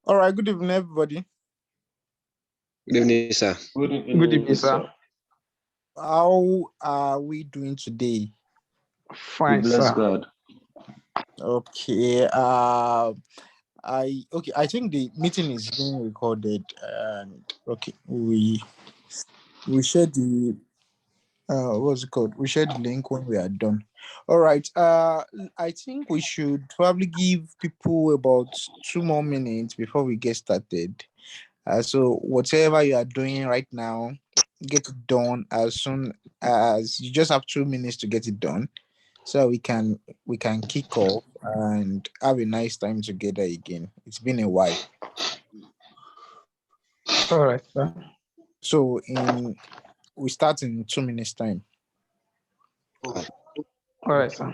All right, good evening, everybody. Good evening, sir. Good Good evening, sir. How are we doing today? Fine, Bless sir. God. Okay. I think the meeting is being recorded, and okay, we share the what's it called? We share the link when we are done. All right. I think we should probably give people about 2 more minutes before we get started. So whatever you are doing right now, get it done as soon as you just have 2 minutes to get it done, so we can kick off and have a nice time together again. It's been a while. All right, sir. So we start in 2 minutes time. All right, sir.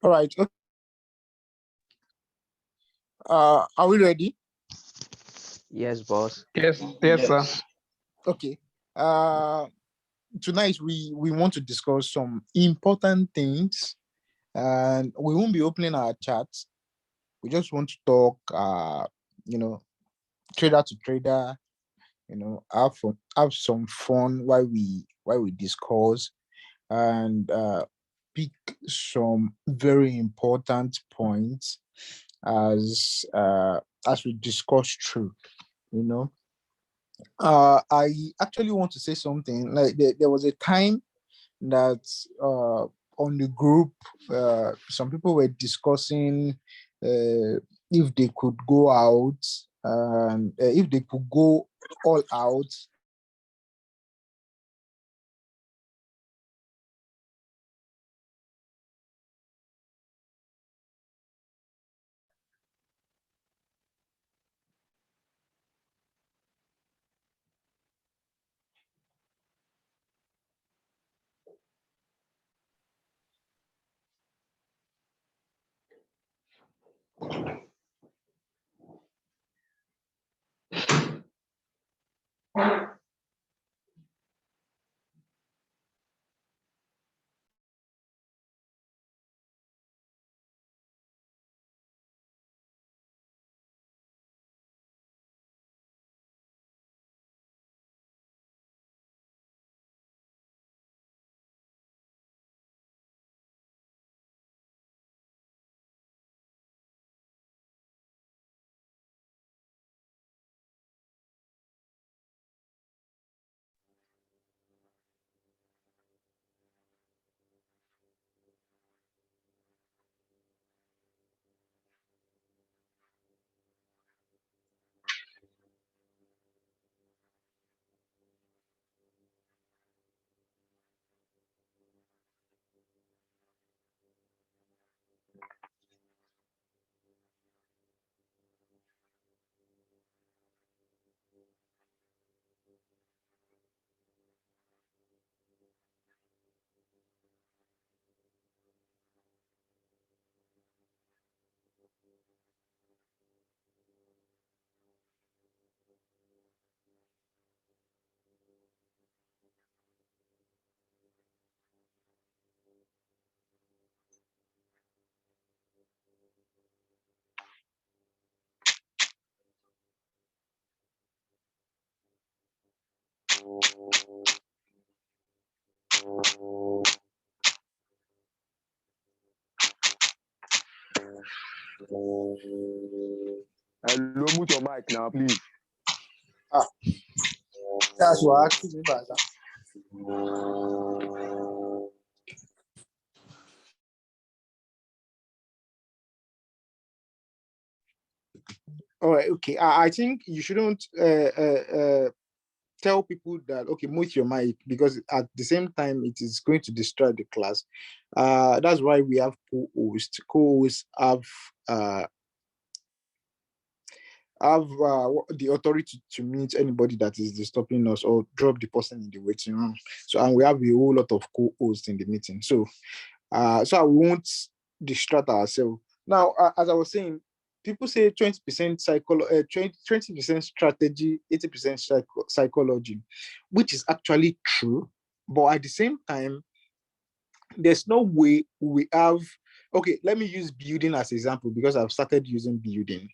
All right. Okay. Are we ready? Yes, boss. Yes, sir. Okay. Tonight we want to discuss some important things, and we won't be opening our chats. We just want to talk, you know, trader to trader, have some fun while we discuss, and pick some very important points as we discuss through. You know, I actually want to say something. Like there was a time that on the group, some people were discussing if they could go out, and if they could go all out. Hello, mute your mic now, please. That's what asking me about that. All right, okay. I think you shouldn't tell people that okay, mute your mic, because at the same time it is going to distract the class. That's why we have co-hosts. Co-hosts have the authority to mute anybody that is disturbing us or drop the person in the waiting room. So, and we have a whole lot of co-hosts in the meeting. So I won't distract ourselves. Now, as I was saying, people say 20% 20% strategy, 80% psychology, which is actually true. But at the same time, there's no way we have. Okay, let me use building as example because I've started using building.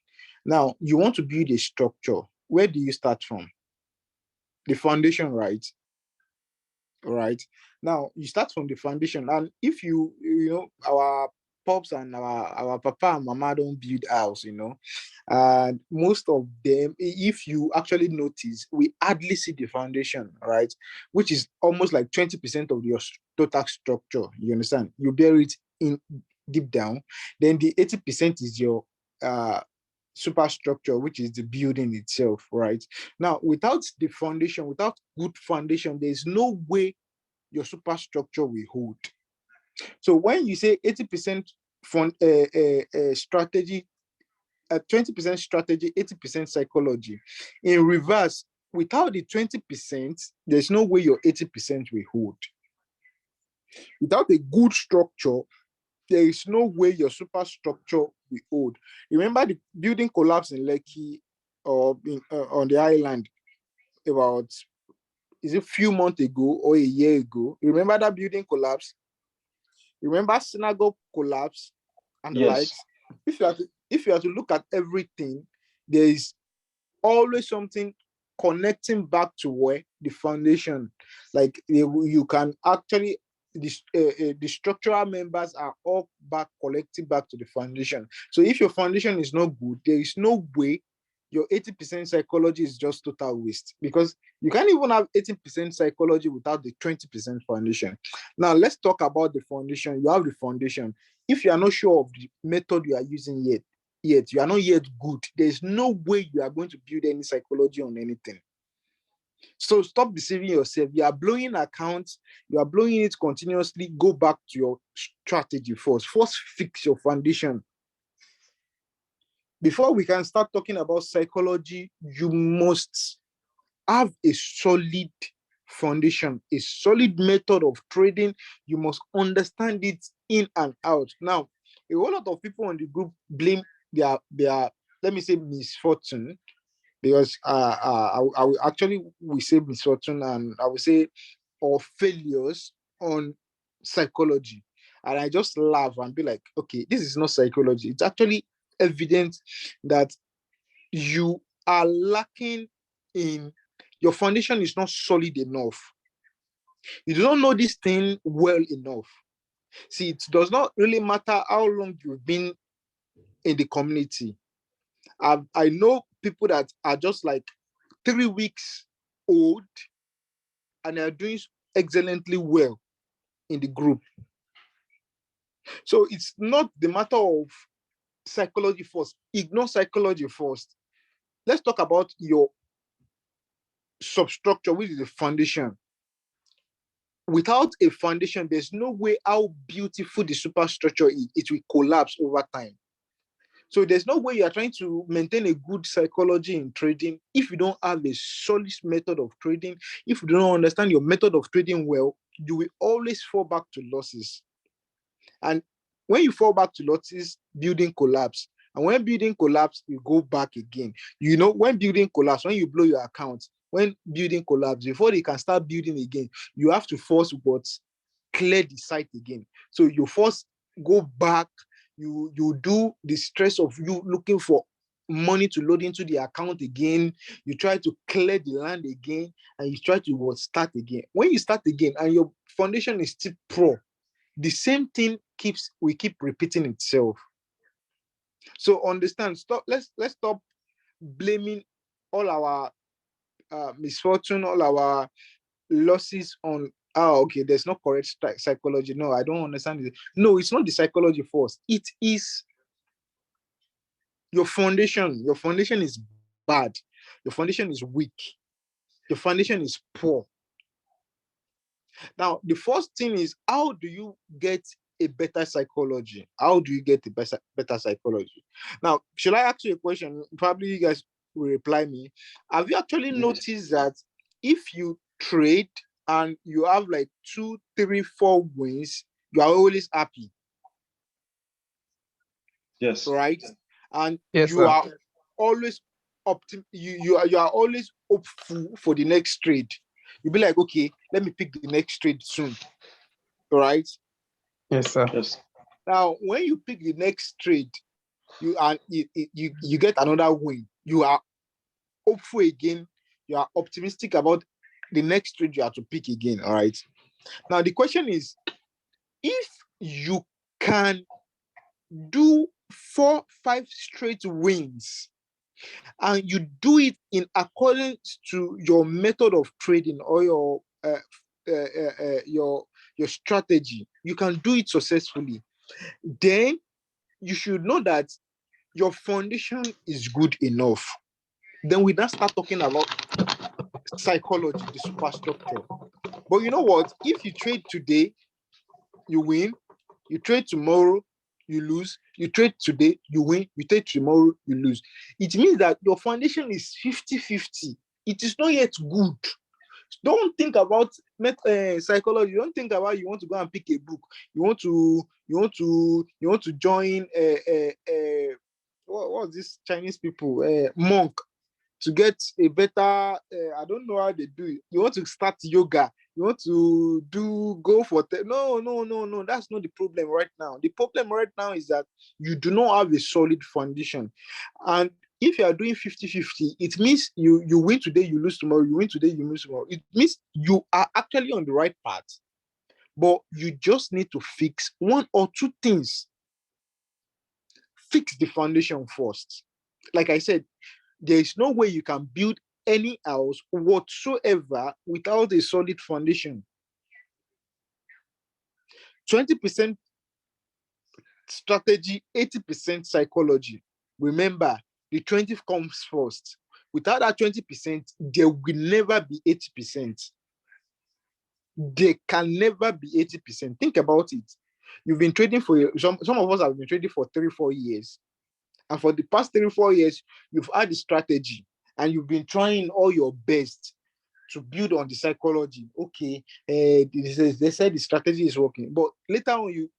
Now, you want to build a structure. Where do you start from? The foundation, right? Right. Now you start from the foundation, and if our pops and our papa and mama don't build house, and most of them, if you actually notice, we hardly see the foundation, right? Which is almost like 20% of your total structure. You understand? You bury it in deep down, then the 80% is your superstructure, which is the building itself, right? Now, without the foundation, without good foundation, there's no way your superstructure will hold. So when you say 80% strategy, 20% strategy, 80% psychology, in reverse, without the 20%, there's no way your 80% will hold. Without a good structure, there is no way your superstructure will hold. Remember the building collapse in Lekki or on the island about, is it a few months ago or a year ago? Remember that building collapse? Remember synagogue collapse and the Yes. likes? If you have to look at everything, there is always something connecting back to where the foundation, like you can actually, the structural members are all back collecting back to the foundation. So if your foundation is not good, there is no way your 80% psychology is just total waste, because you can't even have 80% psychology without the 20% foundation. Now let's talk about the foundation. You have the foundation. If you are not sure of the method you are using yet you are not yet good, there's no way you are going to build any psychology on anything. So stop deceiving yourself. You are blowing accounts, you are blowing it continuously. Go back to your strategy first fix your foundation. Before we can start talking about psychology, you must have a solid foundation, a solid method of trading. You must understand it in and out. Now, a whole lot of people on the group blame their let me say misfortune, because I will actually we say misfortune, and I will say or failures on psychology. And I just laugh and be like, okay, this is not psychology. It's actually evident that you are lacking in, your foundation is not solid enough. You do not know this thing well enough. See, it does not really matter how long you've been in the community. I know people that are just like 3 weeks old and are doing excellently well in the group. So it's not the matter of psychology first. Ignore psychology first. Let's talk about your substructure, which is the foundation. Without a foundation, there's no way how beautiful the superstructure is. It will collapse over time. So there's no way you are trying to maintain a good psychology in trading if you don't have a solid method of trading. If you don't understand your method of trading well, you will always fall back to losses. And when you fall back to losses, building collapse. And when building collapse, you go back again. When building collapse, when you blow your account, when building collapse, before they can start building again, you have to force what? Clear the site again. So you first go back, you do the stress of you looking for money to load into the account again. You try to clear the land again, and you try to start again. When you start again and your foundation is still poor, the same thing will keep repeating itself. So understand, let's stop blaming all our misfortune, all our losses on okay, there's no correct psychology. No, I don't understand it. No, it's not the psychology first. It is your foundation. Your foundation is bad. Your foundation is weak. Your foundation is poor. Now, the first thing is, how do you get a better psychology? How do you get a better psychology? Now, should I ask you a question? Probably you guys will reply me. Have you actually noticed that if you trade and you have like 2, 3, 4 wins, you are always happy? Yes. Right? And Yes, you sir. are always you are always hopeful for the next trade. You'll be like, okay, let me pick the next trade soon. Right? Yes, sir. Yes. Now, when you pick the next trade, you get another win. You are hopeful again. You are optimistic about the next trade you have to pick again. All right. Now the question is, if you can do 4, 5 straight wins, and you do it in accordance to your method of trading or your strategy, you can do it successfully. Then you should know that your foundation is good enough. Then we then start talking about psychology, the superstructure. But you know what? If you trade today, you win. You trade tomorrow, you lose. You trade today, you win. You trade tomorrow, you lose. It means that your foundation is 50-50. It is not yet good. Don't think about psychology. Don't think about you want to go and pick a book. You want to join what's this Chinese people monk to get a better I don't know how they do it. You want to start yoga, you want to go for no, that's not the problem right now. The problem right now is that you do not have a solid foundation. And if you are doing 50-50, it means you win today, you lose tomorrow, you win today, you lose tomorrow. It means you are actually on the right path, but you just need to fix 1 or 2 things. Fix the foundation first. Like I said, there is no way you can build any house whatsoever without a solid foundation. 20% strategy, 80% psychology. Remember, the 20 comes first. Without that 20%, there will never be 80%. There can never be 80%. Think about it. You've been trading for some of us have been trading for 3-4 years. And for the past 3-4 years, you've had the strategy and you've been trying all your best to build on the psychology. Okay, they said the strategy is working, but later on you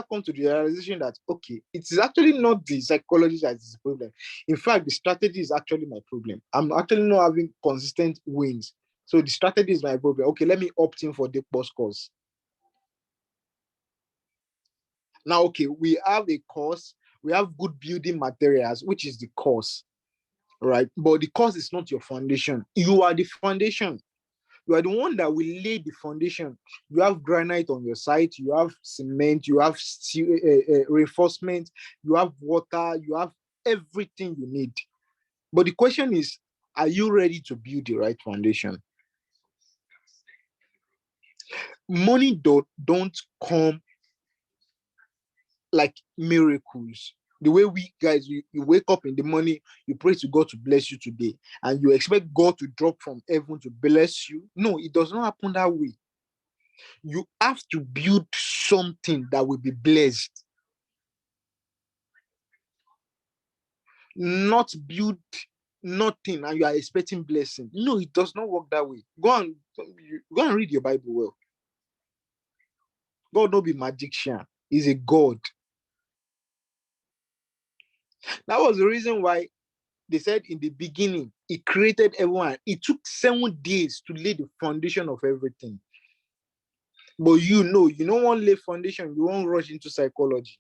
come to the realization that okay, it is actually not the psychology that is the problem. In fact, the strategy is actually my problem. I'm actually not having consistent wins, so the strategy is my problem. Okay, let me opt in for the boss course. Now, okay, we have a course, we have good building materials, which is the course, right? But the course is not your foundation. You are the foundation. You are the one that will lay the foundation. You have granite on your site, you have cement, you have steel, reinforcement, you have water, you have everything you need. But the question is, are you ready to build the right foundation? Money don't come like miracles. The way we guys, you wake up in the morning, you pray to God to bless you today, and you expect God to drop from heaven to bless you. No, it does not happen that way. You have to build something that will be blessed, not build nothing and you are expecting blessing. No, it does not work that way. Go and read your Bible well. God not be magician. He's a God. That was the reason why they said in the beginning, he created everyone. It took 7 days to lay the foundation of everything. But you don't want to lay foundation, you won't rush into psychology.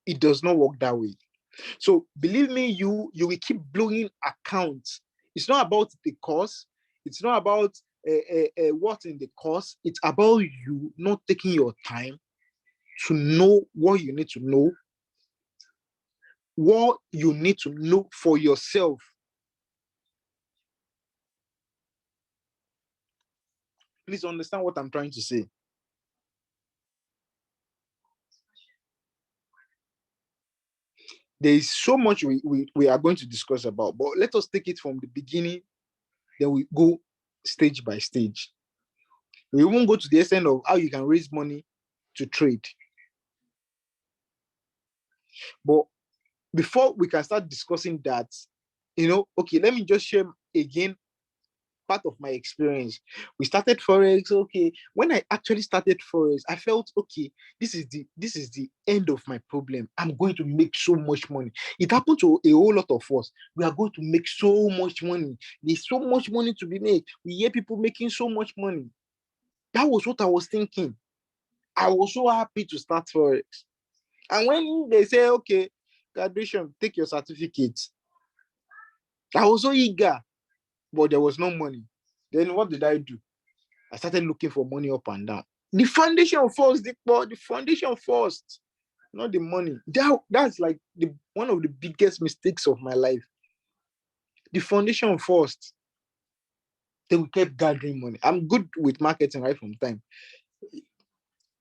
It does not work that way. So believe me, you will keep blowing accounts. It's not about the course. It's not about what's in the course. It's about you not taking your time to know what you need to know, what you need to know for yourself. Please understand what I'm trying to say. There is so much we are going to discuss about, but let us take it from the beginning, then we go stage by stage. We won't go to the extent of how you can raise money to trade. But before we can start discussing that, okay, let me just share again part of my experience. We started Forex. Okay, when I actually started Forex, I felt okay, this is the end of my problem. I'm going to make so much money. It happened to a whole lot of us. We are going to make so much money. There's so much money to be made. We hear people making so much money. That was what I was thinking. I was so happy to start Forex. And when they say, okay, graduation, take your certificate, I was so eager, but there was no money. Then what did I do? I started looking for money up and down. The foundation first, the foundation first, not the money. That's like one of the biggest mistakes of my life. The foundation first. Then we kept gathering money. I'm good with marketing right from time.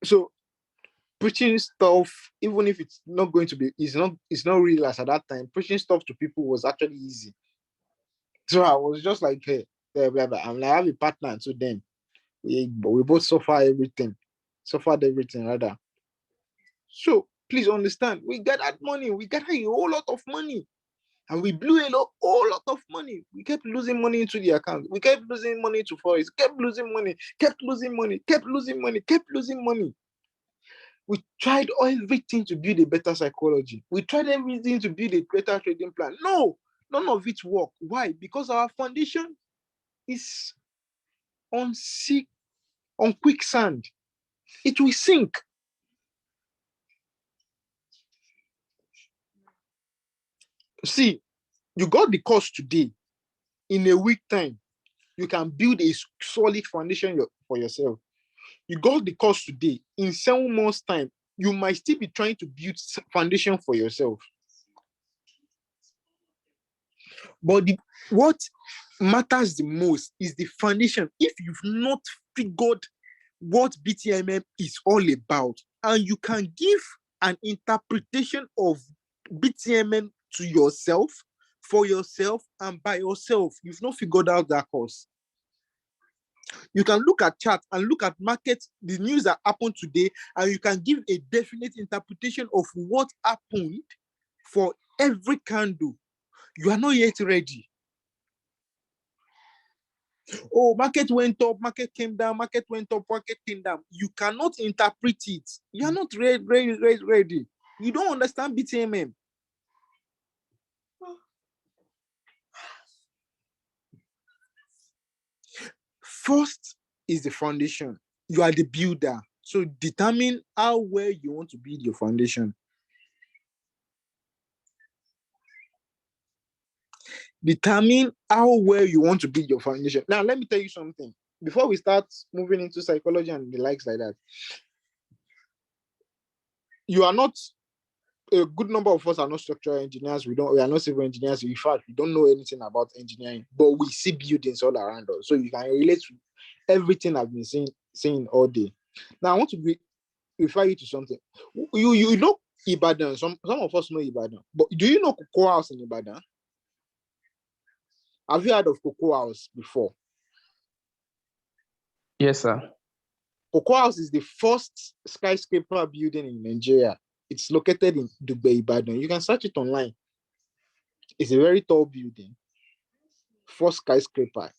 So preaching stuff, even if it's not going to be, it's not real as at that time. Preaching stuff to people was actually easy. So I was just like, hey, blah, blah, blah. I'm like, I have a partner. So then we both suffered everything rather. So please understand, we got that money, we got a whole lot of money, and we blew whole lot of money. We kept losing money into the account. We kept losing money to Forex, kept losing money, kept losing money, kept losing money, kept losing money. We tried everything to build a better psychology. We tried everything to build a better trading plan. No, none of it worked. Why? Because our foundation is on quicksand. It will sink. See, you got the course today. In a week time, you can build a solid foundation for yourself. You got the course today. In 7 months' time, you might still be trying to build foundation for yourself. But what matters the most is the foundation. If you've not figured what BTMM is all about, and you can give an interpretation of BTMM to yourself, for yourself, and by yourself, you've not figured out that course. You can look at charts and look at markets, the news that happened today, and you can give a definite interpretation of what happened for every candle. You are not yet ready. Oh, market went up, market came down, market went up, market came down. You cannot interpret it. You are not ready. You don't understand BTMM. First is the foundation. You are the builder. So determine how well you want to build your foundation. Determine how well you want to build your foundation. Now, let me tell you something. Before we start moving into psychology and the likes like that, you are not, a good number of us are not structural engineers. We are not civil engineers. In fact, we don't know anything about engineering, but we see buildings all around us. So you can relate to everything I've been saying all day. Now, I want to refer you to something. You know Ibadan. Some of us know Ibadan, but do you know Cocoa House in Ibadan? Have you heard of Cocoa House before? Yes, sir. Cocoa House is the first skyscraper building in Nigeria. It's located in Dubai, Ibadan. You can search it online. It's a very tall building. First skyscraper.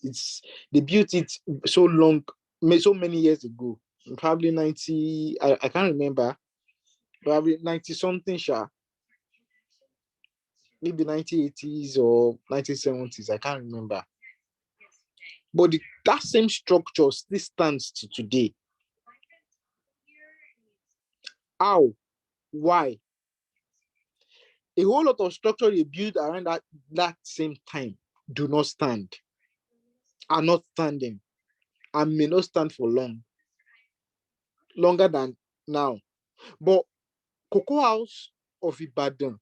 They built it so many years ago. Probably 90, I can't remember. Probably 90 something, maybe 1980s or 1970s. I can't remember. But that same structure still stands to today. How? Why? A whole lot of structure they build around that same time do not stand, are not standing, and may not stand for longer than now. But Cocoa House of Ibadan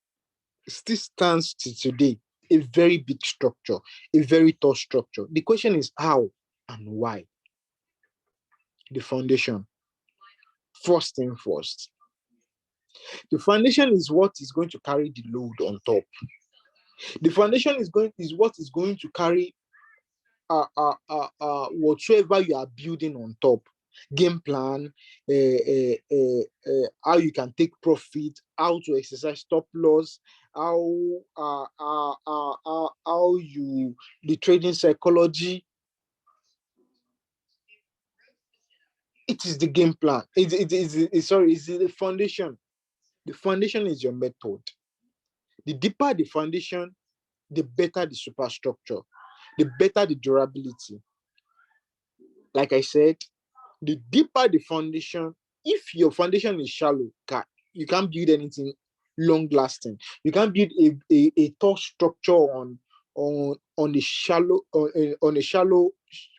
still stands to today, a very big structure, a very tall structure. The question is how and why. The foundation. First thing first. The foundation is what is going to carry the load on top. The foundation is what is going to carry whatsoever you are building on top. Game plan, how you can take profit, how to exercise stop loss, how you the trading psychology. It is the game plan. It's the foundation. The foundation is your method. The deeper the foundation, the better the superstructure, the better the durability. Like I said, the deeper the foundation, if your foundation is shallow, you can't build anything long lasting. You can't build a tall structure on a shallow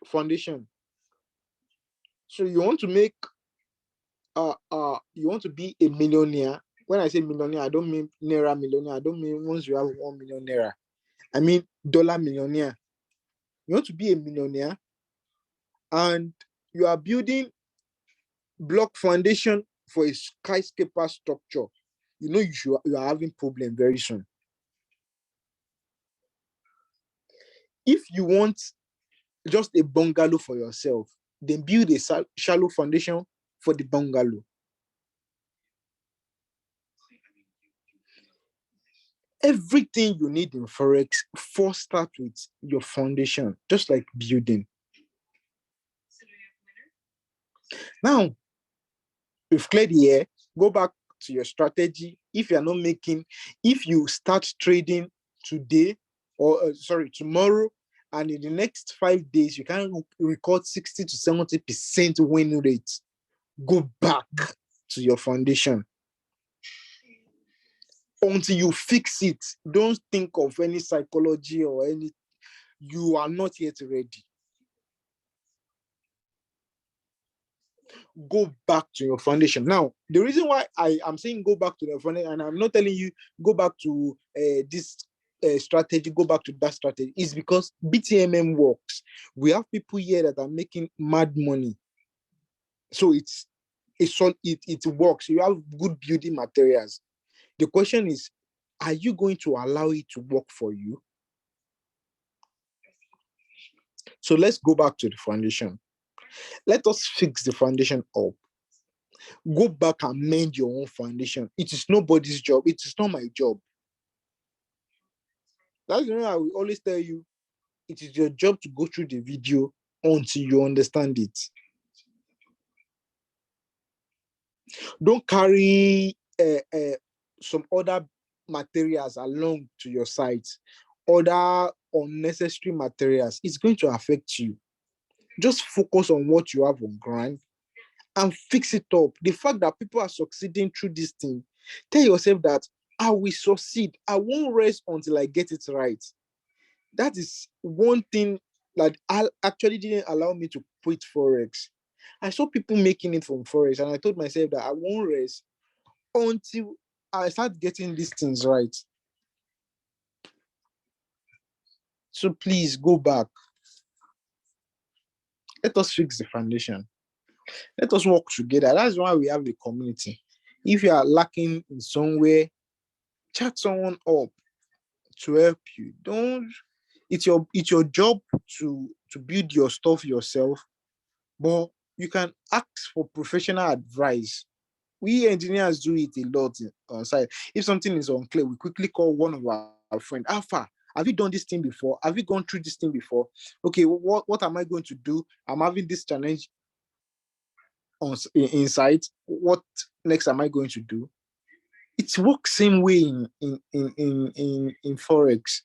foundation. So you want to make you want to be a millionaire. When I say millionaire, I don't mean naira millionaire. I don't mean once you have 1 million naira. I mean dollar millionaire. You want to be a millionaire and you are building block foundation for a skyscraper structure. You know you are having problem very soon. If you want just a bungalow for yourself, then build a shallow foundation for the bungalow. Everything you need in Forex first start with your foundation, just like building. Now, we've cleared the air. Go back to your strategy. If you start trading today, or tomorrow, and in the next 5 days, you can record 60 to 70% win rate. Go back to your foundation until you fix it. Don't think of any psychology or any. You are not yet ready. Go back to your foundation. Now, the reason why I am saying go back to the foundation, and I'm not telling you go back to this strategy, go back to that strategy, is because BTMM works. We have people here that are making mad money. So it works. You have good building materials. The question is, are you going to allow it to work for you? So let's go back to the foundation. Let us fix the foundation up. Go back and mend your own foundation. It is nobody's job. It is not my job. That's the reason I will always tell you, it is your job to go through the video until you understand it. Don't carry some other materials along to your site, other unnecessary materials. It's going to affect you. Just focus on what you have on ground and fix it up. The fact that people are succeeding through this thing, tell yourself that I will succeed. I won't rest until I get it right. That is one thing that actually didn't allow me to quit Forex. I saw people making it from Forex, and I told myself that I won't rest until I start getting these things right. So please go back. Let us fix the foundation. Let us work together. That's why we have the community. If you are lacking in somewhere, chat someone up to help you. It's your job to build your stuff yourself, but you can ask for professional advice. We engineers do it a lot on site. If something is unclear, we quickly call one of our friends. Alpha, have you done this thing before? Have you gone through this thing before? Okay, what am I going to do? I'm having this challenge inside. What next am I going to do? It works same way in Forex.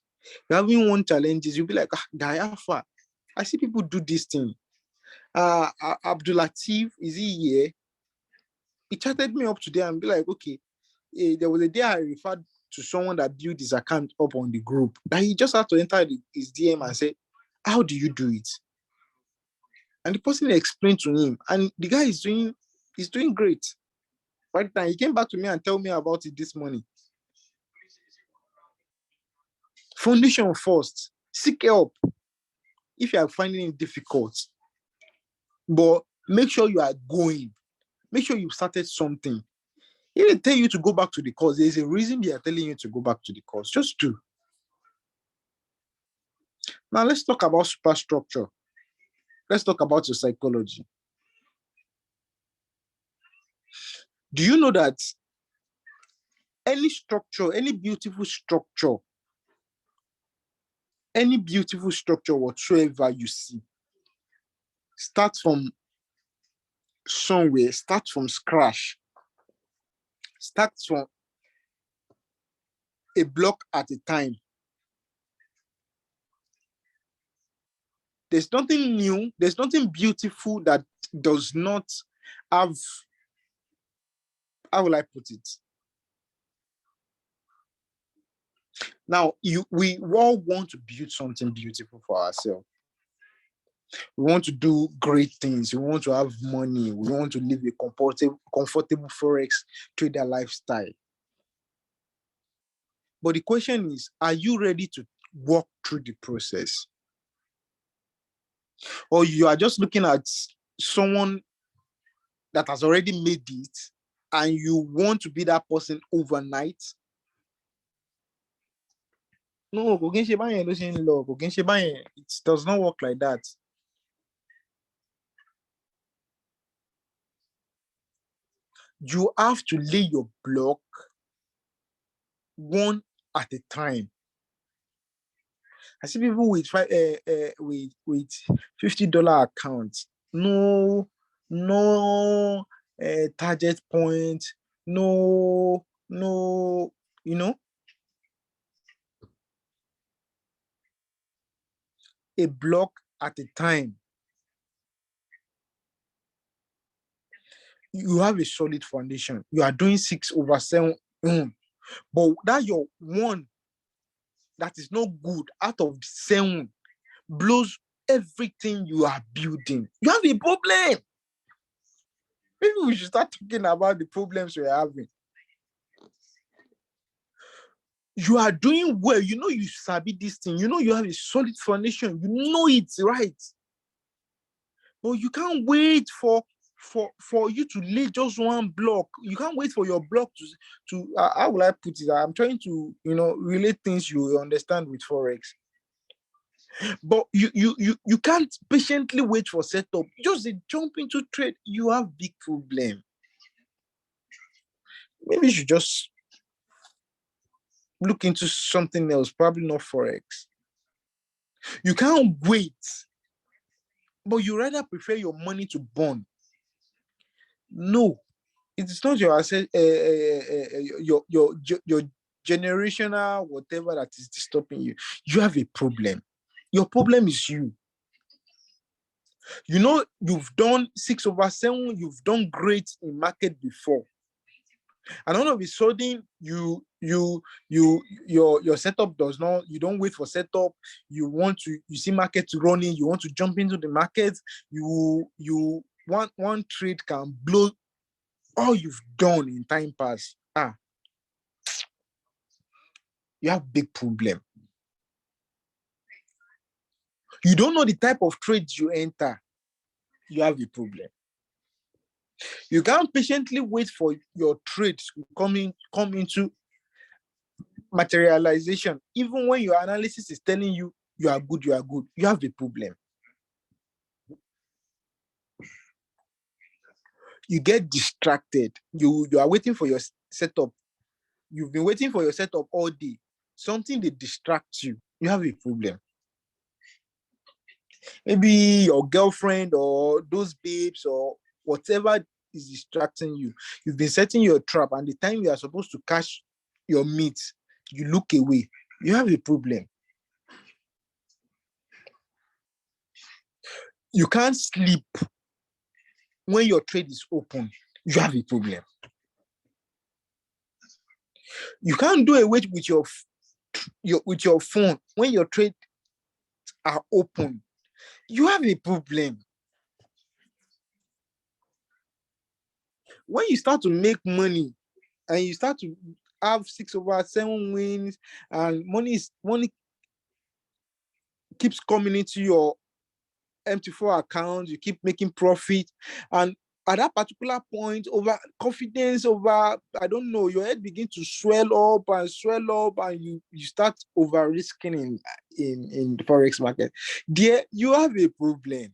You're having one challenges, you'll be like, guy, Alpha, I see people do this thing. Abdul Latif, is he here? He chatted me up today and be like, okay, there was a day I referred to someone that built his account up on the group that he just had to enter his DM and say, how do you do it? And the person explained to him, and the guy is doing great. Right now, he came back to me and told me about it this morning. Foundation first. Seek help if you are finding it difficult. But make sure you are going. Make sure you started something. If they tell you to go back to the course, there's a reason they are telling you to go back to the course. Just do. Now let's talk about superstructure. Let's talk about your psychology. Do you know that any structure, any beautiful structure whatsoever you see, start from somewhere, start from scratch, start from a block at a time. There's nothing new, there's nothing beautiful that does not have, how will I put it? Now, we all want to build something beautiful for ourselves. We want to do great things. We want to have money. We want to live a comfortable Forex trader lifestyle. But the question is, are you ready to walk through the process? Or you are just looking at someone that has already made it and you want to be that person overnight? No, it does not work like that. You have to lay your block one at a time. I see people with $50 accounts. No target point. No, you know, a block at a time. You have a solid foundation. You are doing 6/7. But that your one that is not good out of 7 blows everything you are building. You have a problem. Maybe we should start talking about the problems we're having. You are doing well. You know you sabi this thing. You know you have a solid foundation. You know it's right. But you can't wait for you to lay just one block. You can't wait for your block to how will I put it? I'm trying to relate things you understand with Forex. But you can't patiently wait for setup. Just jump into trade. You have big problem. Maybe you should just look into something else, probably not Forex. You can't wait, but you rather prefer your money to burn. No, it is not your asset, your generational whatever that is disturbing you. You have a problem. Your problem is you. You know you've done 6/7. You've done great in market before, and all of a sudden your setup does not. You don't wait for setup. You see market running. You want to jump into the market. You one trade can blow all you've done in time past. You have big problem. You don't know the type of trades you enter. You have a problem. You can't patiently wait for your trades to come into materialization. Even when your analysis is telling you you are good, you have a problem. You get distracted. You are waiting for your setup. You've been waiting for your setup all day. Something that distracts you. You have a problem. Maybe your girlfriend or those babes or whatever is distracting you. You've been setting your trap, and the time you are supposed to catch your meat, you look away. You have a problem. You can't sleep when your trade is open. You have a problem. You can't do away with your phone when your trades are open. You have a problem. When you start to make money and you start to have 6/7 wins, and money keeps coming into your MT4 account, you keep making profit, and at that particular point, over confidence, over I don't know, your head begins to swell up, and you start over risking in the forex market. There, you have a problem.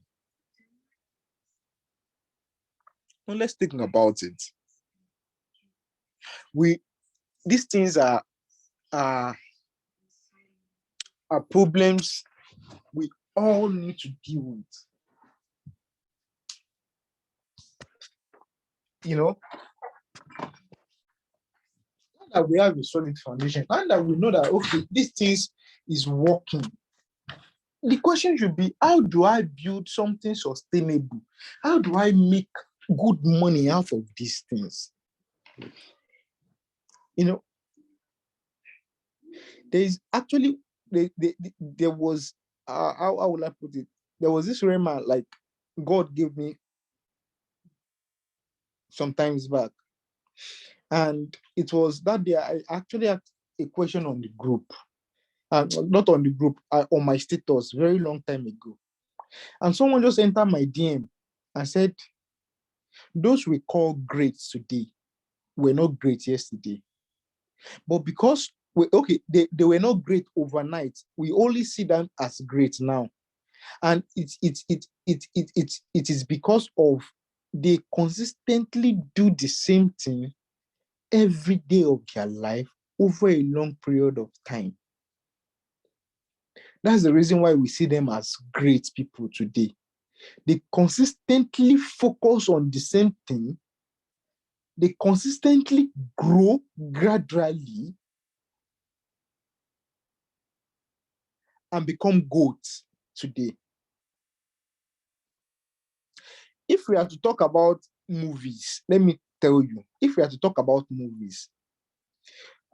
Well, let's think about it. These things are problems we all need to deal with. Now that we have a solid foundation, and that we know that okay, these things is working, the question should be, how do I build something sustainable? How do I make good money out of these things? There's actually there was how will I put it? There was this rema like God gave me some times back, and it was that day I actually had a question on the group, not on the group, on my status very long time ago, and someone just entered my DM and said, "Those we call great today were not great yesterday, but because they were not great overnight, we only see them as great now, and it is because of they consistently do the same thing every day of their life over a long period of time. That's the reason why we see them as great people today. They consistently focus on the same thing. They consistently grow gradually and become goats today. If we are to talk about movies, let me tell you, if we are to talk about movies,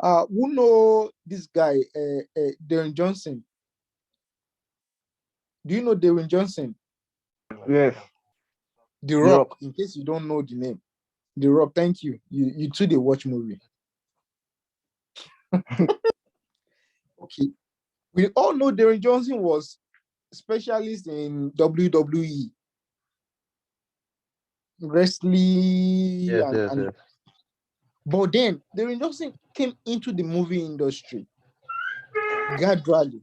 who know this guy, Darren Johnson? Do you know Darren Johnson? Yes. The Rock, in case you don't know the name. The Rock, thank you. You too, they watch movie. Okay. We all know Darren Johnson was specialist in WWE, wrestling, Yes. But then Darren Johnson came into the movie industry gradually,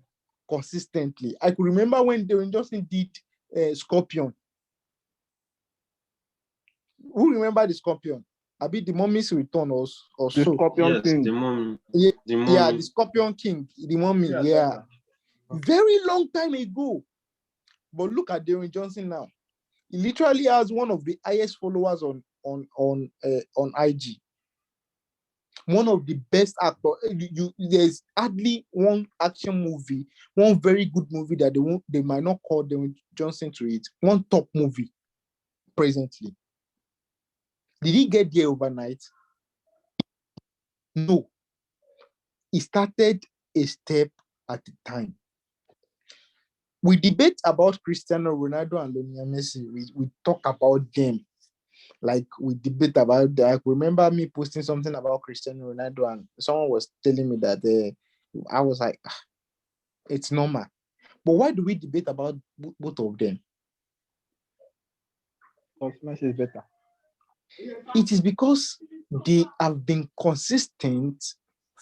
consistently. I could remember when Darren Johnson did Scorpion. Who remember the Scorpion? The Mummy's Return or The so. Scorpion Yes, King. the mummy. Yeah, The mummy. yeah, the Scorpion King, the Mummy. Yeah. Very long time ago. But look at Darren Johnson now. He literally has one of the highest followers on IG. One of the best actors. There's hardly one action movie, one very good movie that they might not call Darren Johnson to it. One top movie presently. Did he get there overnight? No. He started a step at a time. We debate about Cristiano Ronaldo and Lionel Messi. We talk about them. Like we debate about that. I remember me posting something about Cristiano Ronaldo, and someone was telling me that I was like, it's normal. But why do we debate about both of them? Because Messi is better. It is because they have been consistent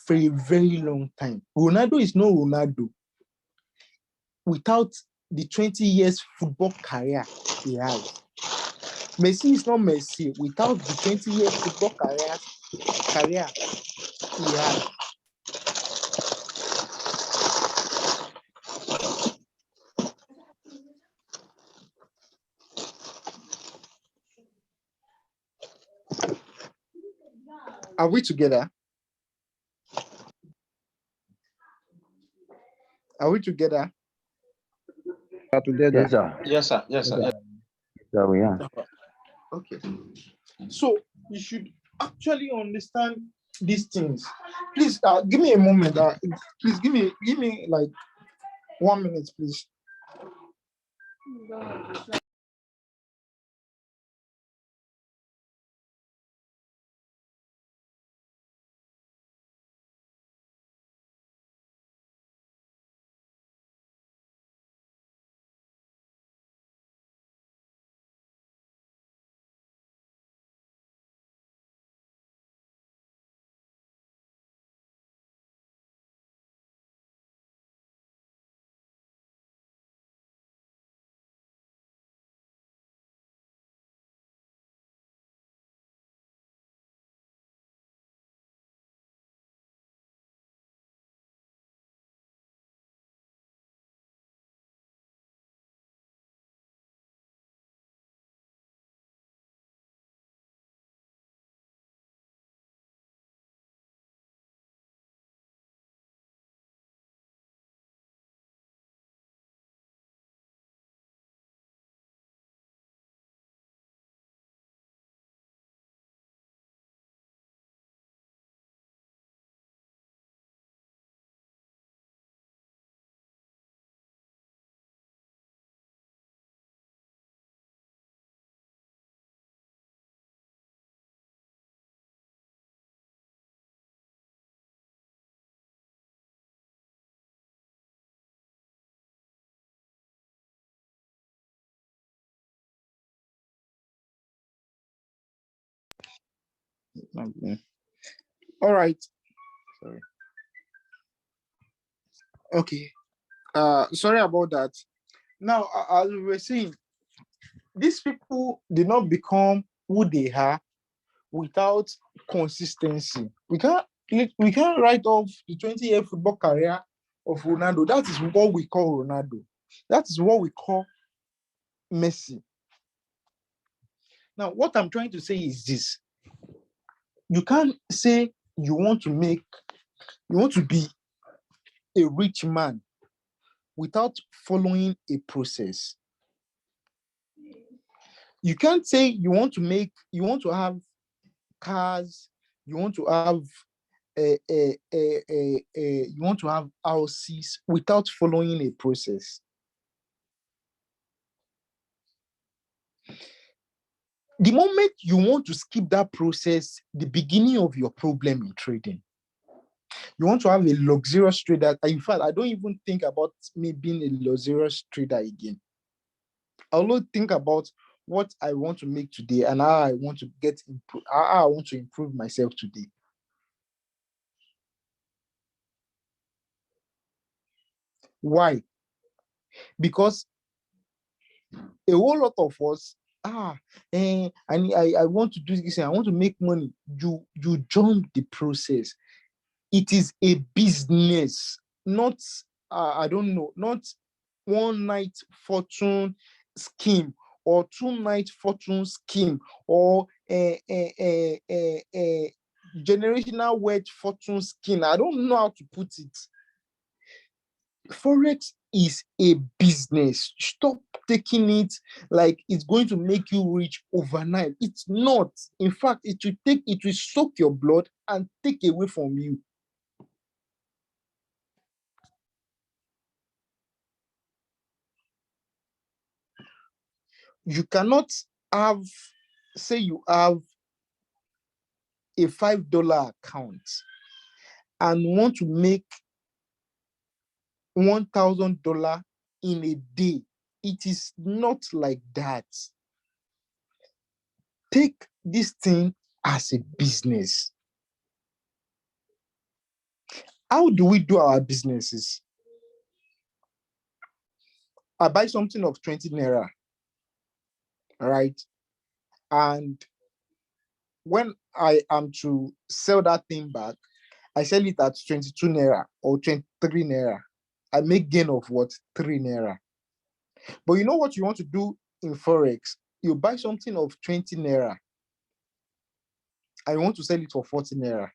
for a very long time. Ronaldo is no Ronaldo without the 20 years football career he has. Messi is not Messi without the 20 years football career he has. Are we together? Are we together? Are together. Yes, sir. Yes, sir. Yes, sir. Yes, we are. Okay. So you should actually understand these things. Please give me a moment. Please give me like 1 minute, please. Okay. All right. Sorry. Okay. Sorry about that. Now, as we were saying, these people did not become who they are without consistency. We can't write off the 20-year football career of Ronaldo. That is what we call Ronaldo. That is what we call Messi. Now, what I'm trying to say is this: you can't say you want to be a rich man without following a process. You can't say you want to have cars, you want to have you want to have houses without following a process. The moment you want to skip that process, the beginning of your problem in trading. You want to have a luxurious trader. In fact, I don't even think about me being a luxurious trader again. I will think about what I want to make today and how I want to how I want to improve myself today. Why? Because a whole lot of us, I want to do this, I want to make money. You jump the process. It is a business, not I don't know, not one night fortune scheme or 2 night fortune scheme or a generational wealth fortune scheme. I don't know how to put it. Forex is a business. Stop taking it like it's going to make you rich overnight. It's not. In fact, it will soak your blood and take away from you. You cannot have, say you have a $5 account and want to make $1,000 in a day. It is not like that. Take this thing as a business. How do we do our businesses? I buy something of 20 naira, right? And when I am to sell that thing back, I sell it at 22 naira or 23 naira. I make gain of what? 3 naira. But you know what you want to do in Forex? You buy something of 20 naira and you want to sell it for 40 naira.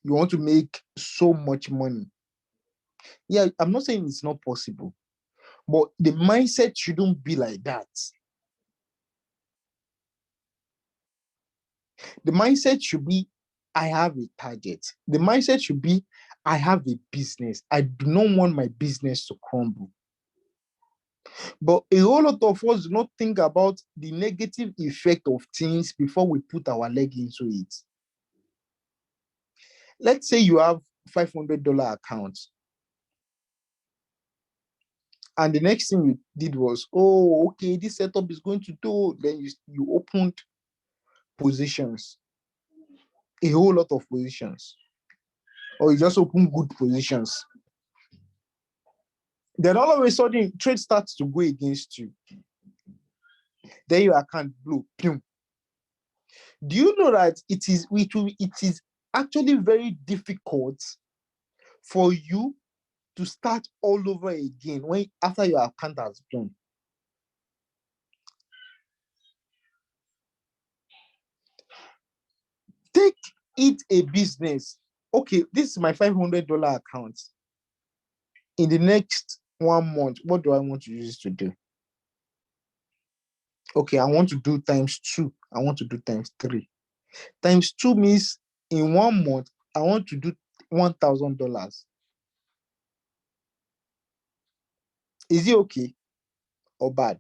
You want to make so much money. Yeah, I'm not saying it's not possible, but the mindset shouldn't be like that. The mindset should be, I have a target. The mindset should be, I have a business. I do not want my business to crumble. But a whole lot of us do not think about the negative effect of things before we put our leg into it. Let's say you have $500 account, and the next thing you did was, oh, okay, this setup is going to do. Then you opened positions, a whole lot of positions, or you just open good positions. Then all of a sudden, trade starts to go against you. Then your account blow. Boom. Do you know that it is actually very difficult for you to start all over again after your account has blown? Take it a business. Okay, this is my $500 account. In the next 1 month, what do I want to use to do? Okay, I want to do ×2. I want to do ×3. ×2 means in 1 month, I want to do $1,000. Is it okay or bad?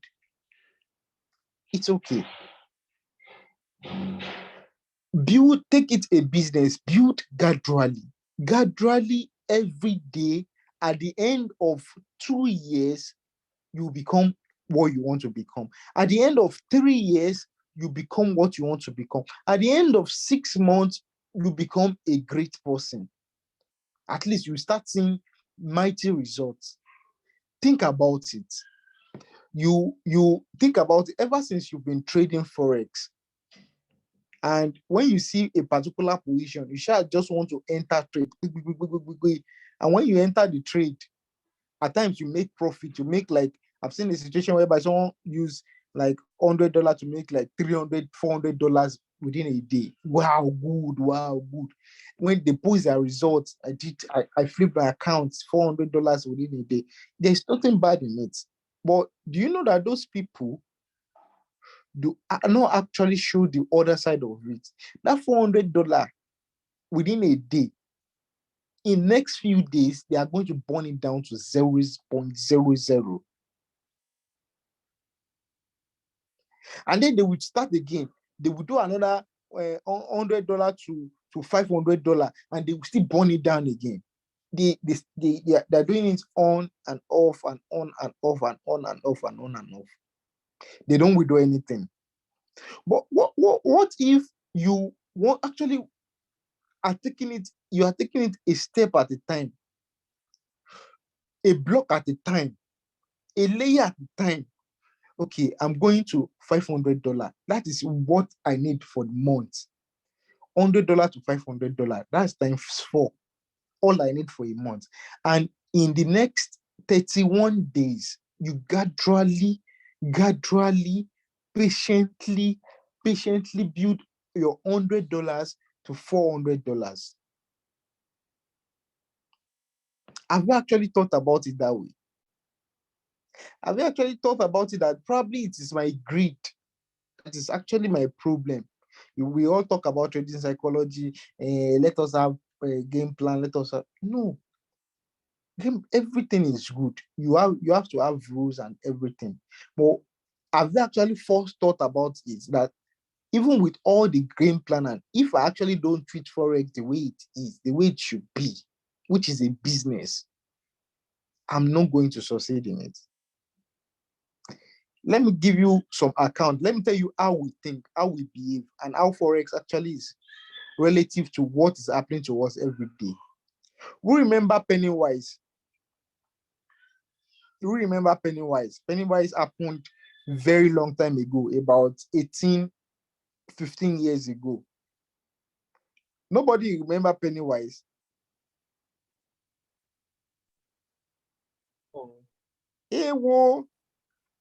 It's okay. Take it a business, build gradually every day. At the end of 2 years, you become what you want to become. At the end of 3 years, you become what you want to become. At the end of 6 months, you become a great person. At least you start seeing mighty results. Think about it. You think about it ever since you've been trading Forex. And when you see a particular position, you shall just want to enter trade. And when you enter the trade, at times you make profit. You make, like, I've seen a situation whereby someone use like $100 to make like $300, $400 within a day. Wow, good. When they post their results, I flipped my accounts $400 within a day. There's nothing bad in it. But do you know that those people do not actually show the other side of it? That $400 within a day, in next few days, they are going to burn it down to 0.00. And then they would start again. They would do another $100 to $500, and they will still burn it down again. They're doing it on and off and on and off and on and off and on and off. They don't withdraw anything. But what if you are taking it a step at a time, a block at a time, a layer at a time? Okay, I'm going to $500. That is what I need for the month. $100 to $500. That's ×4. All I need for a month. And in the next 31 days, you gradually, patiently build your $100 to $400. Have you actually thought about it that way? Have you actually thought about it that probably it is my greed that is actually my problem? We all talk about trading psychology. Let us have a game plan. No. Everything is good. You have to have rules and everything. But have you actually first thought about it that even with all the game plan, and if I actually don't treat Forex the way it is, the way it should be, which is a business, I'm not going to succeed in it? Let me give you some account. Let me tell you how we think, how we behave, and how Forex actually is relative to what is happening to us every day. We remember Pennywise. Pennywise happened very long time ago, about 15 years ago. Nobody remember Pennywise. Hey, whoa.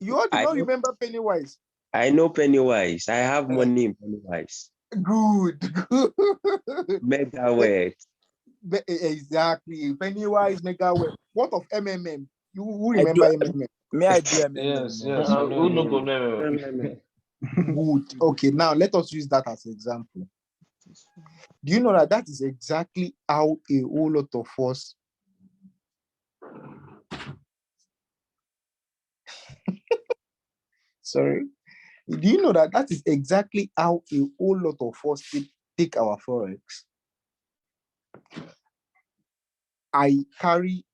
You all do I not know, remember Pennywise. I know Pennywise. I have money in Pennywise. Good. Megawet. Exactly. Pennywise, Megawet. What of MMM? You who I do. remember MMM? May I do MMM? Yes, I know. Who no go know? Good. Okay, now let us use that as an example. Do you know that that is exactly how a whole lot of us sorry. Do you know that that is exactly how a whole lot of us take our forex? I carry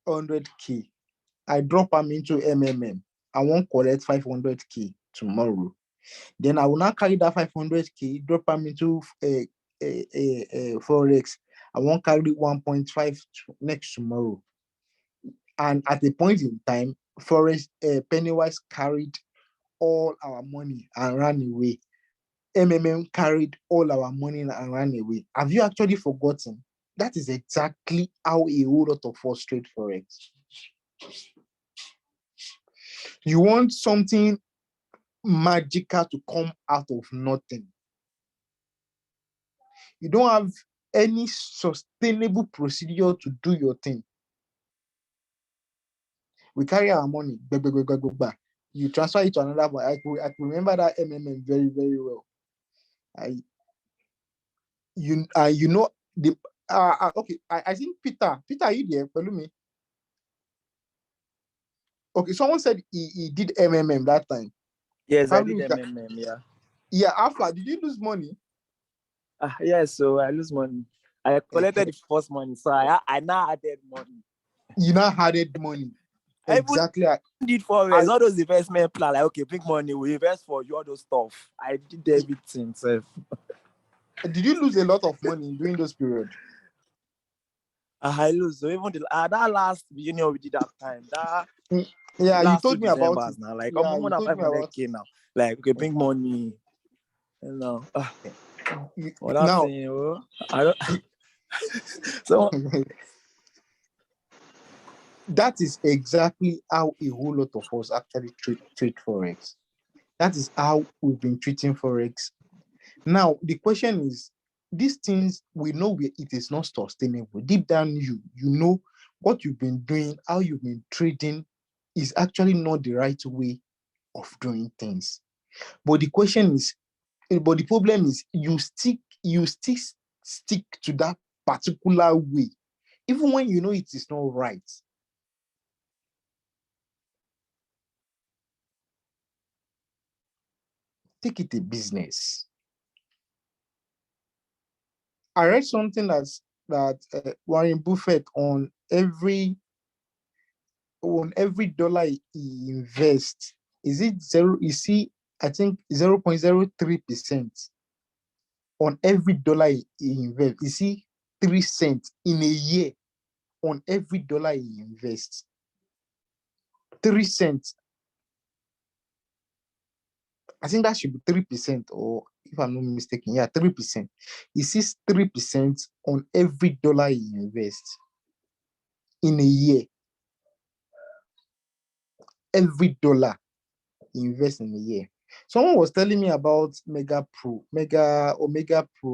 100K. I drop them into MMM. I won't collect 500K tomorrow. Then I will not carry that 500K, drop them into Forex. I won't carry 1.5 next tomorrow. And at a point in time, Forex Pennywise carried all our money and ran away. MMM carried all our money and ran away. Have you actually forgotten? That is exactly how a whole lot of us trade Forex. You want something magical to come out of nothing. You don't have any sustainable procedure to do your thing. We carry our money, you transfer it to another one. I can remember that MMM very, very well. You know the okay. I think Peter, are you there? Follow me. Okay, someone said he did MMM that time. Yes, I Probably did with that. MMM, yeah. Yeah, after, did you lose money? Yes, so I lose money. I collected the first money, so I now added money. You now added money. Exactly. I did Forex, all those investment plan, like, okay, big money, we invest for you, all those stuff. I did everything. So. Did you lose a lot of money during those periods? I lose. So even that last beginning we did that time, that yeah, last you told me about it now. Like, yeah, I'm more than 500K now. Like, okay, big money. You know. Now, thing, I don't. So that is exactly how a whole lot of us actually treat Forex. That is how we've been treating Forex. Now, the question is, these things, we know it is not sustainable. Deep down, you know what you've been doing, how you've been trading is actually not the right way of doing things. But the question is, but the problem is you still stick to that particular way, even when you know it is not right. Take it a business. I read something that Warren Buffett on every dollar he invests, is it zero? You see, I think 0.03% on every dollar he invests. You see, 3 cents in a year on every dollar he invests. 3 cents. I think that should be 3%, or if I'm not mistaken, yeah, 3%. He sees 3% on every dollar he invests in a year. Every dollar he invests in a year. Someone was telling me about Omega Pro,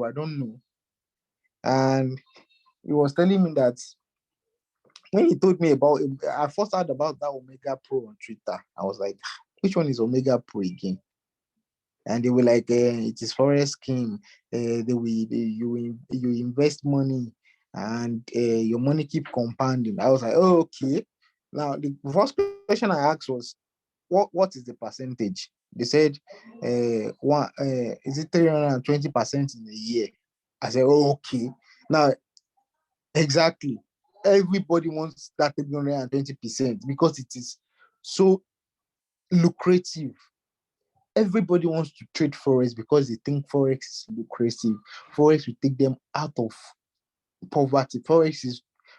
I don't know. And he was telling me that when he told me about it, I first heard about that Omega Pro on Twitter. I was like, which one is Omega Pro again? And they were like, it is Forex scheme. You invest money and your money keep compounding. I was like, oh, okay. Now the first question I asked was, what is the percentage? They said, is it 320% in a year? I said, oh, okay. Now, exactly. Everybody wants that 320% because it is so lucrative. Everybody wants to trade Forex because they think Forex is lucrative. Forex will take them out of poverty.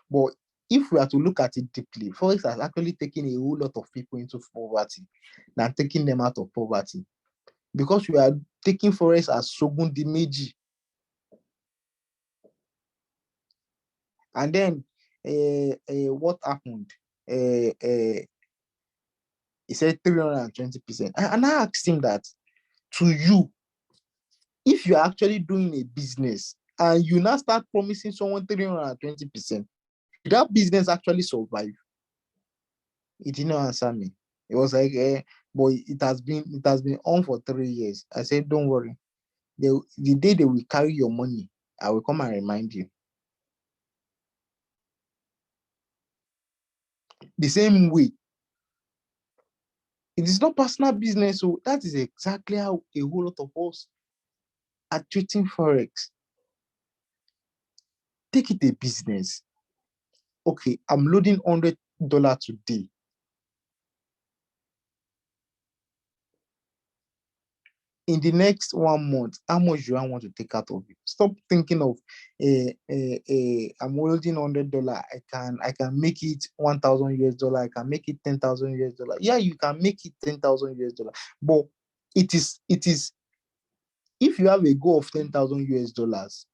But if we are to look at it deeply, Forex has actually taken a whole lot of people into poverty than taking them out of poverty. Because we are taking Forex as Shogun Dimeji. And then what happened? He said 320%. And I asked him that, to you, if you are actually doing a business and you now start promising someone 320%, will that business actually survive? He did not answer me. It was like, but it has been on for 3 years. I said, don't worry. The day they will carry your money, I will come and remind you. The same way, it is not personal business. So that is exactly how a whole lot of us are treating Forex. Take it a business. Okay, I'm loading $100 today. In the next 1 month, how much do I want to take out of it? Stop thinking of I'm loading $100. I can make it $1,000. I can make it $10,000. Yeah, you can make it $10,000. But it is if you have a goal of $10,000,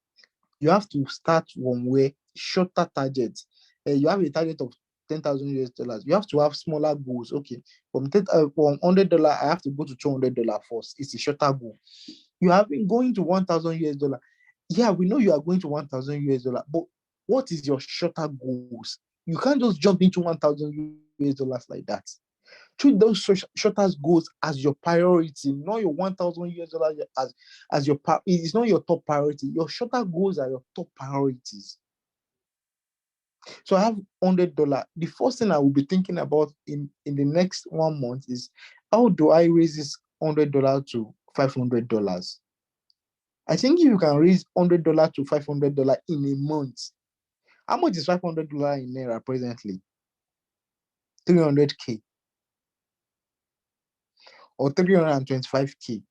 you have to start from where shorter targets. You have a target of $10,000. You have to have smaller goals. Okay, from $100, I have to go to $200 first. It's a shorter goal. You have been going to $1,000. Yeah, we know you are going to $1,000, but what is your shorter goals? You can't just jump into $1,000 like that. Treat those shorter goals as your priority, not your $1,000 as your it's not your top priority. Your shorter goals are your top priorities. So I have $100. The first thing I will be thinking about in the next 1 month is, how do I raise this $100 to $500? I think if you can raise $100 to $500 in a month, how much is $500 in Naira presently? 300K or 325K.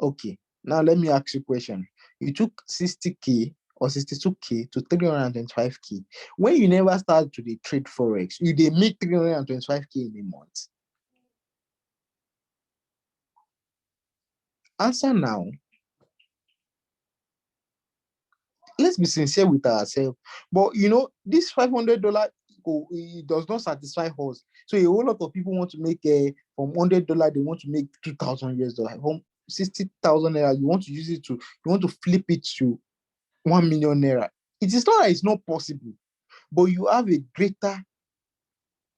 Okay, now let me ask you a question. You took 60K or 62K to 325K. When you never start to trade Forex, you they make 325K in a month. Answer now. Let's be sincere with ourselves. But this $500, it does not satisfy us. So a whole lot of people want to make from $100, they want to make $2,000. From 60,000 naira, you want to use it you want to flip it to 1 million naira. It is not that it's not possible, but you have a greater,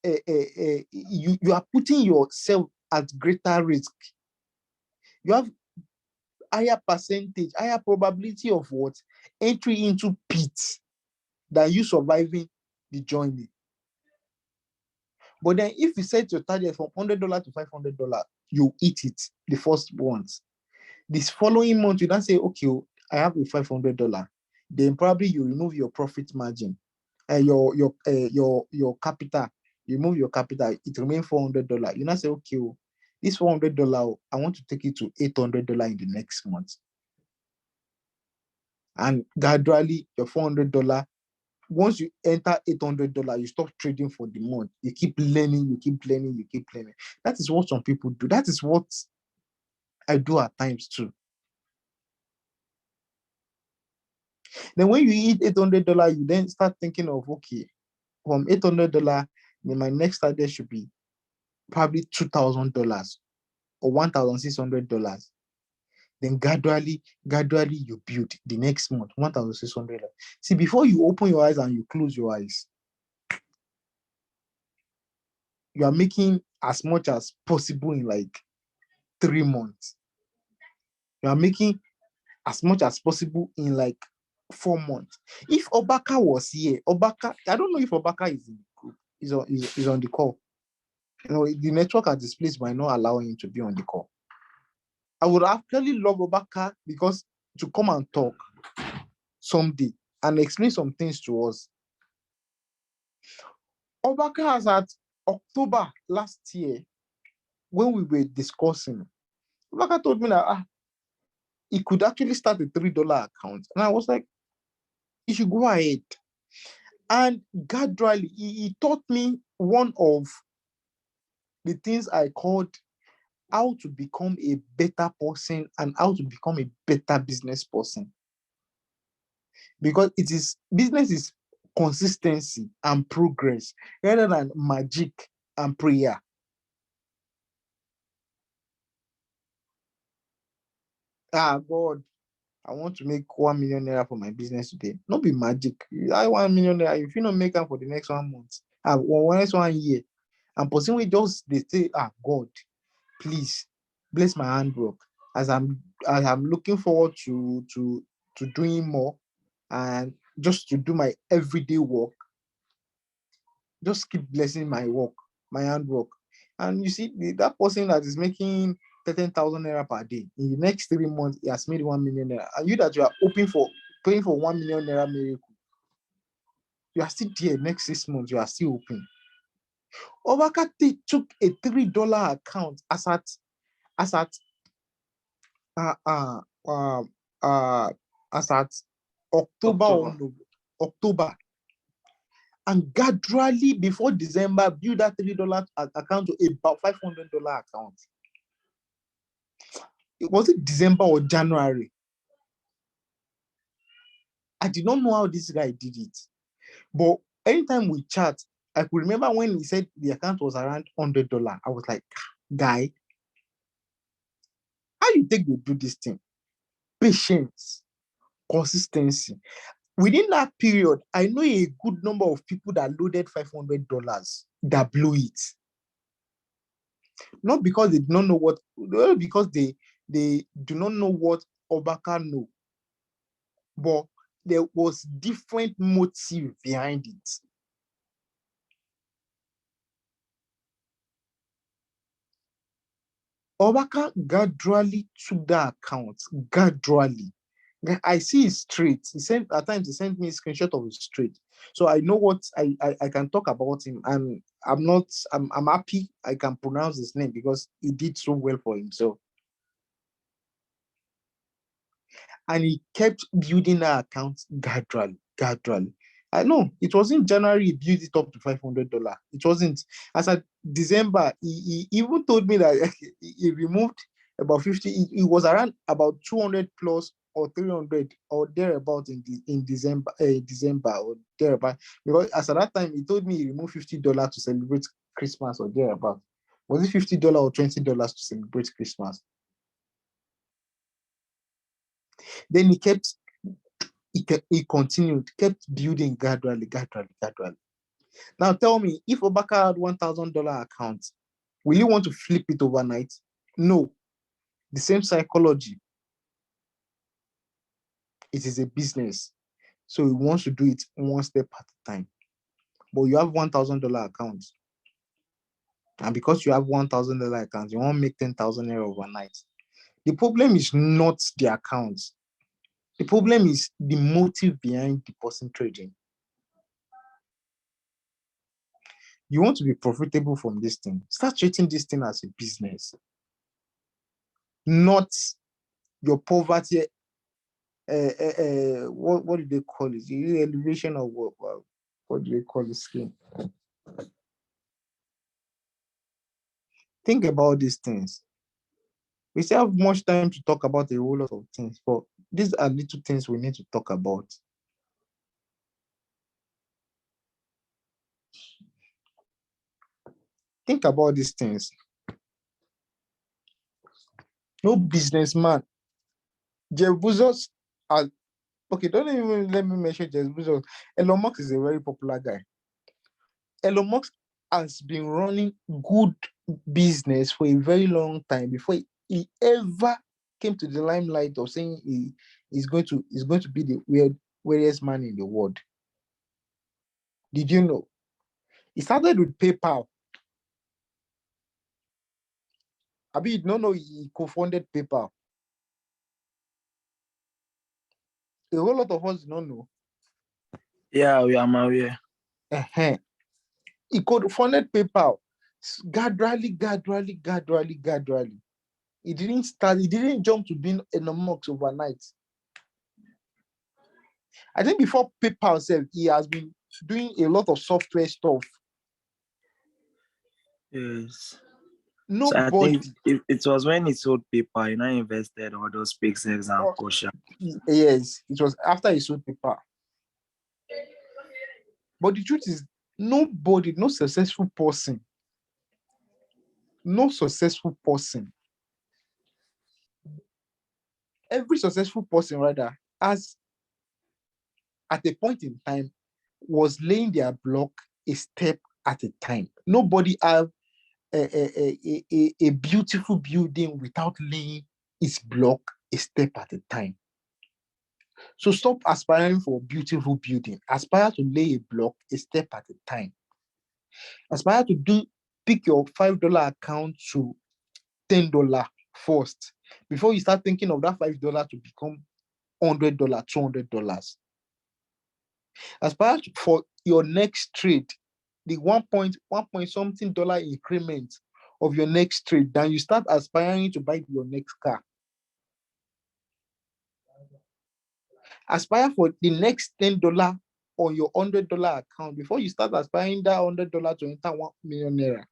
you are putting yourself at greater risk. You have higher percentage, higher probability of what? Entry into pit than you surviving the journey. But then if you set your target from $100 to $500, you eat it the first month. This following month, you don't say, okay, I have a $500. Then probably you remove your profit margin, your capital. You remove your capital, it remains $400. You now say, okay, this $400, I want to take it to $800 in the next month. And gradually, your $400, once you enter $800, you stop trading for the month. You keep learning, you keep learning, you keep learning. That is what some people do. That is what I do at times too. Then when you eat $800, you then start thinking of, okay, from $800, then my next target should be probably $2,000 or $1,600. Then gradually you build the next month, $1,600. See, before you open your eyes and you close your eyes, you are making as much as possible in like 3 months. You are making as much as possible in like 4 months. If Obaka was here, Obaka, I don't know if Obaka is in the group, is on the call. The network at this place might not allow him to be on the call. I would actually love Obaka because to come and talk someday and explain some things to us. Obaka has at October last year, when we were discussing, Obaka told me that he could actually start a $3 account. And I was like, you should go ahead. And gradually, he taught me one of the things I called how to become a better person and how to become a better business person. Because business is consistency and progress rather than magic and prayer. God, I want to make 1 million naira for my business today. Not be magic. I 1 million naira. If you don't make them for the next 1 month, next 1 year, And person we just they say, God, please bless my handwork as I'm looking forward to doing more and just to do my everyday work. Just keep blessing my work, my handwork. And you see, that person that is making 13,000 naira per day, in the next 3 months, he has made 1 million naira. And you that you are hoping for praying for 1 million naira miracle, you are still there. Next 6 months, you are still hoping. Obaka took a $3 account as at uh, uh, uh, uh, as at October, and gradually before December build that $3 account to about $500 account. Was it December or January? I did not know how this guy did it, but anytime we chat, I could remember when he said the account was around $100. I was like, guy, how you think they do this thing? Patience, consistency. Within that period, I know a good number of people that loaded $500 that blew it. Not because they do not know what, because they do not know what Obaka know, but there was different motive behind it. Obaka gradually took that account, gradually. I see it straight. At times he sent me a screenshot of it straight. So I know what I can talk about him. And I'm happy I can pronounce his name because he did so well for himself. And he kept building that account gradually. I know it wasn't January he built it up to $500. It wasn't. As at December, he even told me that he removed about 50. It was around about 200 plus or 300 or thereabout in December, December or thereabout. Because as at that time, he told me he removed $50 to celebrate Christmas or thereabout. Was it $50 or $20 to celebrate Christmas? Then he continued, kept building gradually. Now tell me, if Obaka had $1,000 account, will you want to flip it overnight? No. The same psychology. It is a business. So he wants to do it one step at a time. But you have $1,000 account. And because you have $1,000 account, you won't make 10,000 naira overnight. The problem is not the account. The problem is the motive behind the person trading. You want to be profitable from this thing. Start treating this thing as a business, not your poverty. What do they call it? The elevation of what do they call the scheme? Think about these things. We still have much time to talk about a whole lot of things, but these are little things we need to talk about. Think about these things. No businessman. Jeff Bezos, okay, don't even let me mention Jeff Bezos. Elon Musk is a very popular guy. Elon Musk has been running good business for a very long time before he ever came to the limelight of saying he's going to be the weirdest man in the world. Did you know? He started with PayPal. Abi, you don't know he co-founded PayPal. A whole lot of us don't know. Yeah, we are aware. He co-founded PayPal gradually. He didn't jump to being Elon Musk overnight. I think before PayPal itself, he has been doing a lot of software stuff. Yes. Nobody. So I think it was when he sold PayPal, you know, invested all those SpaceX and Kosha. Yes, it was after he sold PayPal. But the truth is, nobody, no successful person, every successful person rather, has at a point in time was laying their block a step at a time. Nobody have a beautiful building without laying its block a step at a time. So stop aspiring for a beautiful building. Aspire to lay a block a step at a time. Aspire to pick your $5 account to $10 first before you start thinking of that $5 to become $100, $200. Aspire for your next trade, the 1 point something dollar increment of your next trade, then you start aspiring to buy your next car. Aspire for the next $10 on your $100 account before you start aspiring that $100 to enter 1 million naira.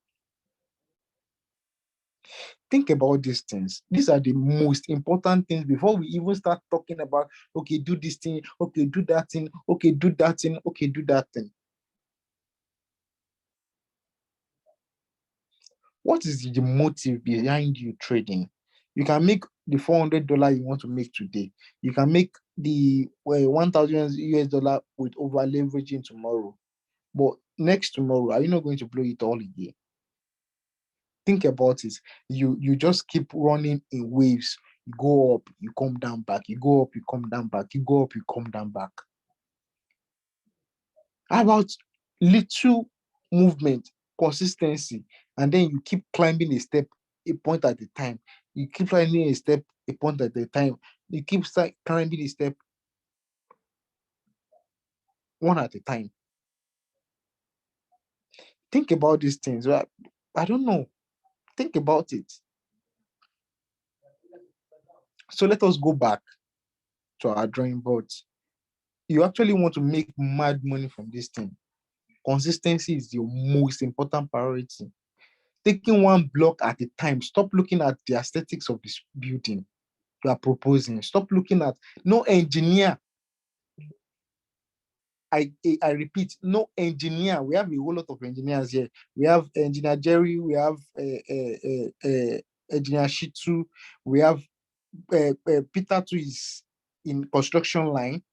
Think about these things. These are the most important things before we even start talking about, okay, do this thing, okay, do that thing, okay, do that thing, okay, do that thing. What is the motive behind you trading? You can make the $400 you want to make today. You can make the 1,000 US dollar with over leveraging tomorrow. But next tomorrow, are you not going to blow it all again? Think about it. You just keep running in waves. You go up, you come down back. You go up, you come down back. You go up, you come down back. How about little movement, consistency, and then you keep climbing a point at a time. You keep climbing a point at a time. You keep climbing a step one at a time. Think about these things. I don't know. Think about it. So let us go back to our drawing boards. You actually want to make mad money from this thing. Consistency is the most important priority. Taking one block at a time. Stop looking at the aesthetics of this building you are proposing. Stop looking at no engineer. I repeat, no engineer. We have a whole lot of engineers here. We have engineer Jerry. We have engineer Shitu. We have Peter too is in construction line.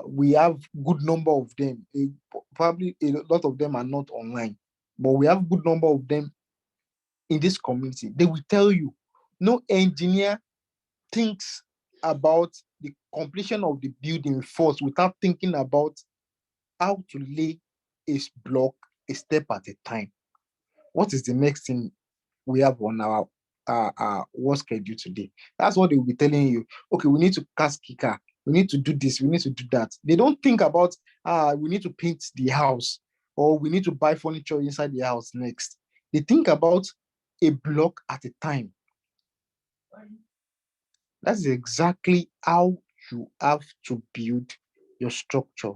We have good number of them. Probably a lot of them are not online, but we have good number of them in this community. They will tell you, no engineer thinks about the completion of the building first without thinking about how to lay a block a step at a time. What is the next thing we have on our work schedule today? That's what they will be telling you. Okay, we need to cast kicker. We need to do this. We need to do that. They don't think about we need to paint the house or we need to buy furniture inside the house next. They think about a block at a time. That's exactly how you have to build your structure.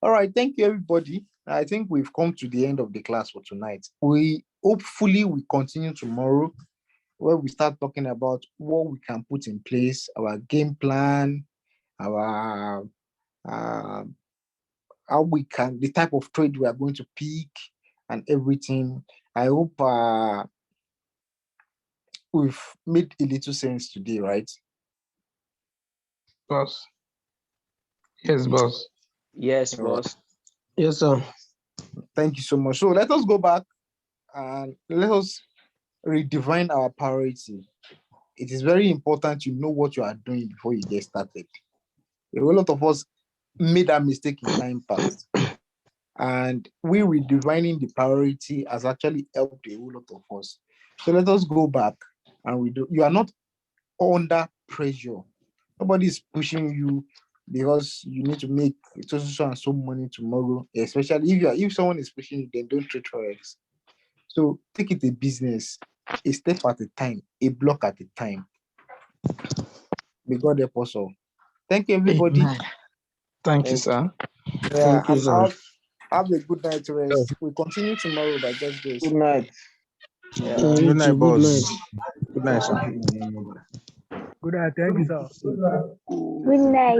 All right, thank you, everybody. I think we've come to the end of the class for tonight. We hopefully will continue tomorrow where we start talking about what we can put in place, our game plan, our how we can, the type of trade we are going to pick and everything. I hope we've made a little sense today, right? Boss. Yes, boss. Yes, All right. boss. Yes, sir. Thank you so much. So let us go back and let us redefine our priority. It is very important you know what you are doing before you get started. A whole lot of us made that mistake in time past. And we redefining the priority has actually helped a whole lot of us. So let us go back and you are not under pressure. Nobody is pushing you because you need to make so and so money tomorrow. Especially if someone is pushing you, then don't trade forex. So take it a business, a step at a time, a block at a time. May God help us all. Thank you, everybody. Amen. Thank you, sir. Yeah, Thank you, and sir. have a good night rest. We'll continue tomorrow by God's grace. Good night. Yeah. You Good night, too. Good boss. night. Good night, sir. Good night. Thank you, sir. Good night.